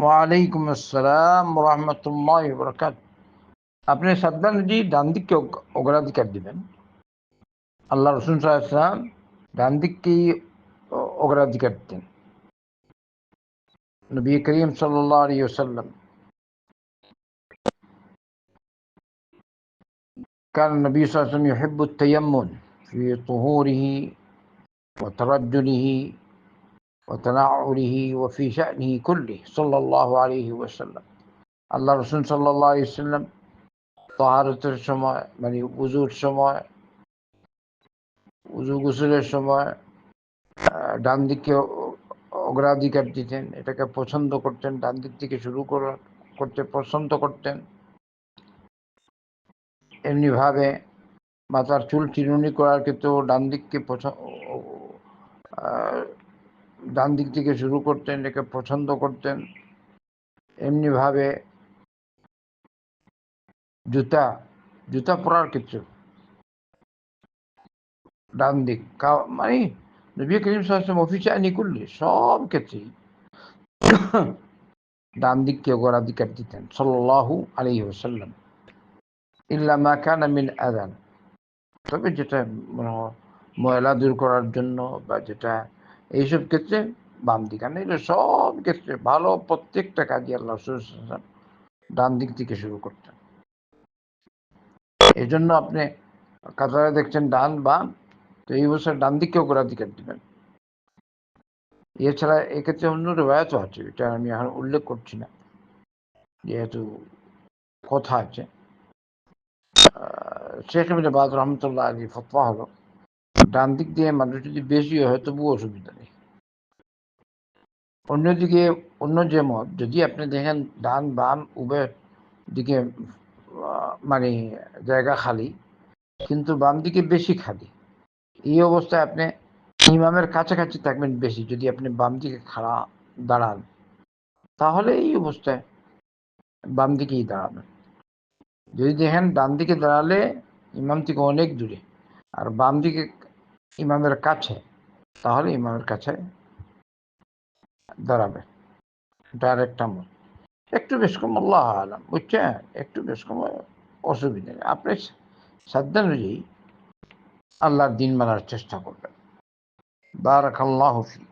ওয়ালাইকুম আসসালাম রহমতুল্লাহ বরকাত। আপনি সাবধান জি ডান দিককে অগ্রাধিকার দিবেন। আল্লাহ রসুল সাল্লাল্লাহু আলাইহি ওয়াসাল্লাম ডান দিককেই অগ্রাধিকার দিতেন। নবী করিম সাল্লাল্লাহু আলাইহি ওয়াসাল্লাম كان النبي صلى الله عليه وسلم يحب التيمم في طهوره وترجله وتنعله وفي شأنه كله صلى الله عليه وسلم। আল্লাহ রসুল সাল্লাল্লাহু আলাইহি ওয়াসাল্লাম তাহারতের সময় মানে উযুর সময়, উযু গোসলের সময় ডান দিকে অগ্রাধিকার দিতেন, এটাকে পছন্দ করতেন, ডান দিক থেকে শুরু করতে পছন্দ করতেন। এমনিভাবে মাথার চুল চিরুনি করার ক্ষেত্রেও ডান দিক থেকে শুরু করতেন, এটাকে পছন্দ করতেন। এমনিভাবে জুতা পরার ক্ষেত্রে ডান দিক মানে নবী করিম সাল্লাল্লাহু আলাইহি ওয়াসাল্লাম অফিসে আইনি করলে সব ক্ষেত্রেই ডান দিককে অগ্রাধিকার দিতেন সাল্লাল্লাহু আলাইহি ওয়াসাল্লাম। ইল্লা মা কানা মিন আযান, তবে যেটা ময়লা দূর করার জন্য বা যেটা এইসব ক্ষেত্রে বাম দিক, আর নাহলে সব ক্ষেত্রে ভালো প্রত্যেকটা কাজই আল্লাহ রাসূল সাল্লাল্লাহু আলাইহি ওয়াসাল্লাম ডান দিক থেকে শুরু করতেন। এই জন্য আপনি কাতারে দেখছেন ডান বাম, তো এই বছর ডান দিককে অগ্রাধিকার দিবেন। এছাড়া এক্ষেত্রে অন্য রেওয়ায়াতও আছে, এটা আমি এখন উল্লেখ করছি না যেহেতু কথা আছে। শেখ ইবনে বাজ রহমতুল্লাহ আলী ফতোয়া হলো ডান দিক দিয়ে মানুষ যদি বেশি হয় তবুও অসুবিধা নেই। অন্যদিকে অন্য যে মত, যদি আপনি দেখেন ডান বাম উভয় দিকে মানে জায়গা খালি, কিন্তু বাম দিকে বেশি খালি, এই অবস্থায় আপনি ইমামের কাছাকাছি থাকবেন বেশি। যদি আপনি বাম দিকে দাঁড়ান, তাহলে এই অবস্থায় বাম দিকেই দাঁড়াবেন। যদি দেখেন ডান দিকে দাঁড়ালে ইমাম থেকে অনেক দূরে আর বাম দিকে ইমামের কাছে, তাহলে ইমামের কাছে দাঁড়াবেন। এটা আরেকটা মত, একটু বেশ কম আল্লাহ আলাম, বুঝছেন, একটু বেশ কম অসুবিধা নেই। আপনি সাধ্য অনুযায়ী আল্লাহর দিন মানার চেষ্টা করবেন। বারাকাল্লাহু ফিক।